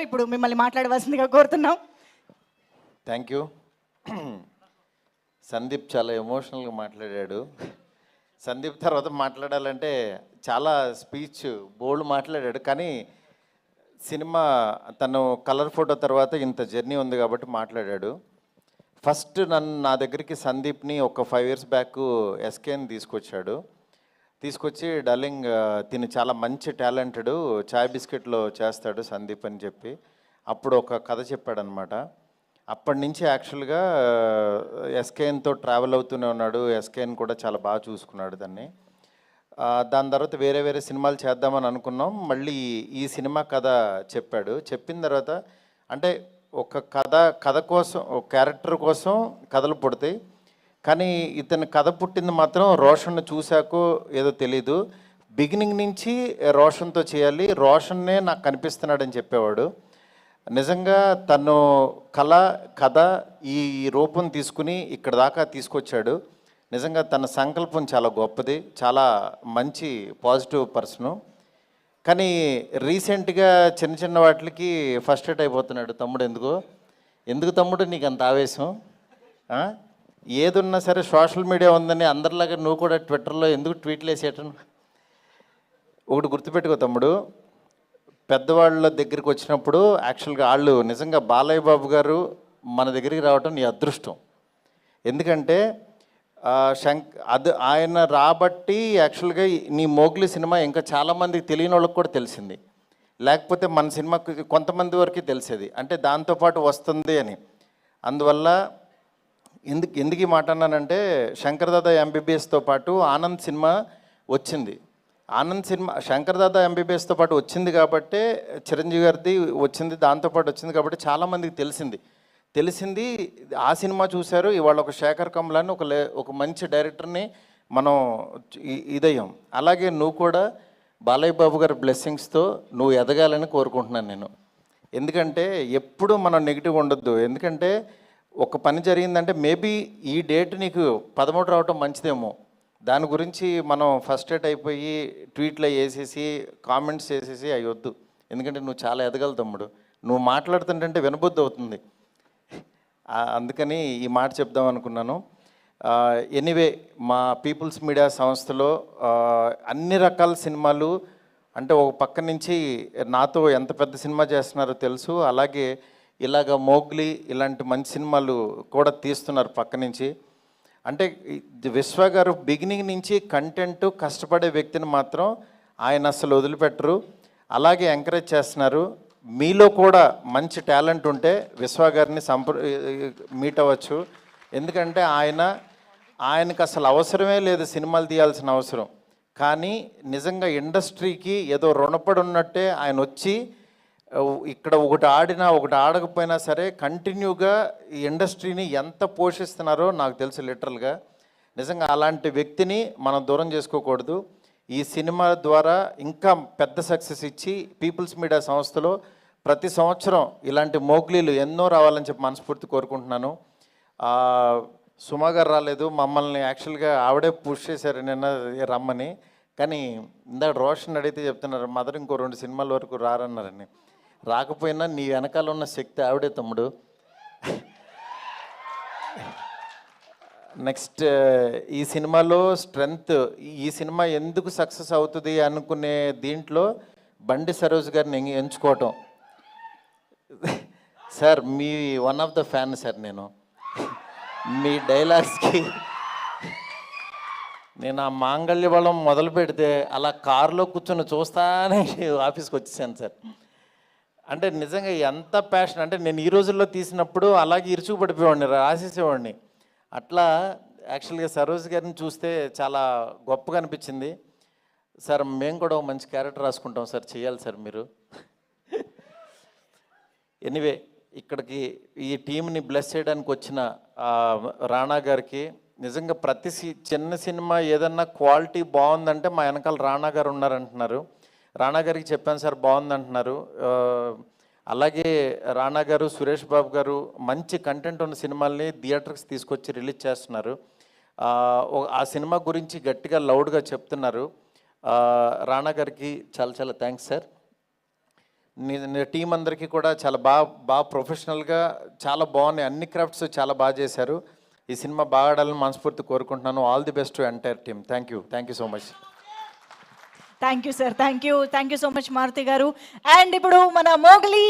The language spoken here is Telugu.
ఇప్పుడు మిమ్మల్ని మాట్లాడవలసిందిగా కోరుతున్నాం. Thank you. సందీప్ చాలా ఎమోషనల్గా మాట్లాడాడు. సందీప్ తర్వాత మాట్లాడాలంటే చాలా స్పీచ్ బోల్డ్ మాట్లాడాడు, కానీ సినిమా తను కలర్ ఫోటో తర్వాత ఇంత జర్నీ ఉంది కాబట్టి మాట్లాడాడు. ఫస్ట్ నా దగ్గరికి సందీప్ని ఒక 5 years బ్యాక్ ఎస్కేని తీసుకొచ్చి డార్లింగ్ తిని చాలా మంచి టాలెంటెడ్, చాయ్ బిస్కెట్లో చేస్తాడు సందీప్ అని చెప్పి అప్పుడు ఒక కథ చెప్పాడనమాట. అప్పటి నుంచి యాక్చువల్గా ఎస్కేఎన్తో ట్రావెల్ అవుతూనే ఉన్నాడు. ఎస్కేఎన్ కూడా చాలా బాగా చూసుకున్నాడు దాన్ని. దాని తర్వాత వేరే వేరే సినిమాలు చేద్దామని అనుకున్నాం. మళ్ళీ ఈ సినిమా కథ చెప్పాడు. చెప్పిన తర్వాత అంటే ఒక కథ కోసం, ఒక క్యారెక్టర్ కోసం కథలు పుడతాయి, కానీ ఇతని కథ పుట్టింది మాత్రం రోషన్ను చూశాకో ఏదో తెలీదు. బిగినింగ్ నుంచి రోషన్తో చేయాలి, రోషన్నే నాకు కనిపిస్తున్నాడని చెప్పేవాడు. నిజంగా తను కథ ఈ రూపం తీసుకుని ఇక్కడ దాకా తీసుకొచ్చాడు. నిజంగా తన సంకల్పం చాలా గొప్పది, చాలా మంచి పాజిటివ్ పర్సను. కానీ రీసెంట్గా చిన్న చిన్న వాటికి ఫస్ట్రేట్ అయిపోతున్నాడు. తమ్ముడు ఎందుకు తమ్ముడు నీకు అంత ఆవేశం? ఏదున్నా సరే సోషల్ మీడియా ఉందని అందరిలాగా నువ్వు కూడా ట్విట్టర్లో ఎందుకు ట్వీట్లు వేసేయటం? ఒకటి గుర్తుపెట్టుకో తమ్ముడు, పెద్దవాళ్ళ దగ్గరికి వచ్చినప్పుడు యాక్చువల్గా వాళ్ళు నిజంగా బాలయ్య బాబు గారు మన దగ్గరికి రావటం నీ అదృష్టం. ఎందుకంటే ఆయన రాబట్టి యాక్చువల్గా నీ మోగ్లీ సినిమా ఇంకా చాలామందికి తెలియని వాళ్ళకి కూడా తెలిసింది. లేకపోతే మన సినిమాకి కొంతమంది వరకు తెలిసేది, అంటే దాంతోపాటు వస్తుంది అని. అందువల్ల ఎందుకు ఈ మాట అన్నానంటే, శంకర్ దాదా ఎంబీబీఎస్తో పాటు ఆనంద్ సినిమా వచ్చింది. శంకర్ దాదా ఎంబీబీఎస్తో పాటు వచ్చింది కాబట్టి, చిరంజీవి గారిది వచ్చింది, దాంతోపాటు వచ్చింది కాబట్టి చాలామందికి తెలిసింది. ఆ సినిమా చూశారు. ఇవాళ ఒక శేఖర్ కమలాన్ని ఒక మంచి డైరెక్టర్ని మనం ఇదయ్యాం. అలాగే నువ్వు కూడా బాలయ్య బాబు గారి బ్లెస్సింగ్స్తో నువ్వు ఎదగాలని కోరుకుంటున్నాను నేను. ఎందుకంటే ఎప్పుడు మనం నెగిటివ్ ఉండొద్దు. ఎందుకంటే ఒక పని జరిగిందంటే మేబీ ఈ డేట్ నీకు 13 రావటం మంచిదేమో, దాని గురించి మనం ఫస్ట్రేట్ అయిపోయి ట్వీట్లో వేసేసి కామెంట్స్ వేసేసి అయ్యొద్దు. ఎందుకంటే నువ్వు చాలా ఎదగల తమ్ముడు. నువ్వు మాట్లాడుతుంటే వినబుద్ధి అవుతుంది. అందుకని ఈ మాట చెప్దాం అనుకున్నాను. ఎనీవే, మా పీపుల్స్ మీడియా సంస్థలో అన్ని రకాల సినిమాలు, అంటే ఒక పక్క నుంచి నాతో ఎంత పెద్ద సినిమా చేస్తున్నారో తెలుసు, అలాగే ఇలాగ మోగ్లీ ఇలాంటి మంచి సినిమాలు కూడా తీస్తున్నారు పక్క నుంచి. అంటే విశ్వ గారు బిగినింగ్ నుంచి కంటెంట్ కష్టపడే వ్యక్తిని మాత్రం ఆయన అసలు వదిలిపెట్టరు, అలాగే ఎంకరేజ్ చేస్తున్నారు. మీలో కూడా మంచి టాలెంట్ ఉంటే విశ్వ గారిని మీట్ అవ్వచ్చు. ఎందుకంటే ఆయనకు అసలు అవసరమే లేదు సినిమాలు తీయాల్సిన అవసరం, కానీ నిజంగా ఇండస్ట్రీకి ఏదో రుణపడి ఉన్నట్టే ఆయన వచ్చి ఇక్కడ ఒకటి ఆడినా ఒకటి ఆడకపోయినా సరే కంటిన్యూగా ఈ ఇండస్ట్రీని ఎంత పోషిస్తున్నారో నాకు తెలుసు లిటరల్గా. నిజంగా అలాంటి వ్యక్తిని మనం దూరం చేసుకోకూడదు. ఈ సినిమా ద్వారా ఇంకా పెద్ద సక్సెస్ ఇచ్చి పీపుల్స్ మీడియా సంస్థలో ప్రతి సంవత్సరం ఇలాంటి మోగ్లీలు ఎన్నో రావాలని చెప్పి మనస్ఫూర్తి కోరుకుంటున్నాను. సుమా గారు రాలేదు, మమ్మల్ని యాక్చువల్గా ఆవిడే పుష్ చేశారు నిన్న రమ్మని, కానీ ఇందాక రోషన్ అడిగితే చెప్తున్నారు మదర్ ఇంకో 2 సినిమాల వరకు రారన్నారని. రాకపోయినా నీ వెనకాల ఉన్న శక్తి ఆవిడే తమ్ముడు. నెక్స్ట్ ఈ సినిమాలో స్ట్రెంగ్త్, ఈ సినిమా ఎందుకు సక్సెస్ అవుతుంది అనుకునే దీంట్లో బండి సరోజ్ గారిని ఎంచుకోవటం. సార్ మీ one of the fan sir. నేను మీ డైలాగ్స్కి నేను ఆ మాంగళ్య బలం మొదలు పెడితే అలా కారులో కూర్చొని చూస్తానే ఆఫీస్కి వచ్చేసాను సార్. అంటే నిజంగా ఎంత ప్యాషన్ అంటే, నేను ఈ రోజుల్లో తీసినప్పుడు అలాగే ఇరుచుకు పడిపోయేవాడిని, రాసేసేవాడిని. అట్లా యాక్చువల్గా సరోజ్ గారిని చూస్తే చాలా గొప్పగా అనిపించింది. సార్ మేము కూడా ఒక మంచి క్యారెక్టర్ రాసుకుంటాం సార్, చేయాలి సార్ మీరు. ఎనీవే, ఇక్కడికి ఈ టీంని బ్లెస్ చేయడానికి వచ్చిన రాణా గారికి నిజంగా ప్రతి చిన్న సినిమా ఏదన్నా క్వాలిటీ బాగుందంటే మా వెనకాల రాణా గారు ఉన్నారంటున్నారు. రాణా గారికి చెప్పాను సార్ బాగుందంటున్నారు. అలాగే రాణా గారు, సురేష్ బాబు గారు మంచి కంటెంట్ ఉన్న సినిమాల్ని థియేటర్స్ తీసుకొచ్చి రిలీజ్ చేస్తున్నారు. ఆ సినిమా గురించి గట్టిగా లౌడ్గా చెప్తున్నారు. రాణా గారికి చాలా చాలా థ్యాంక్స్ సార్. నీ టీం అందరికీ కూడా చాలా బాగా ప్రొఫెషనల్గా చాలా బాగున్నాయి, అన్ని క్రాఫ్ట్స్ చాలా బాగా చేశారు. ఈ సినిమా బాగా ఆడాలని మనస్ఫూర్తి కోరుకుంటున్నాను. All the best to entire team. Thank you so much. Thank you sir, thank you so much Maruti garu. And ఇప్పుడు మన మోగ్లీ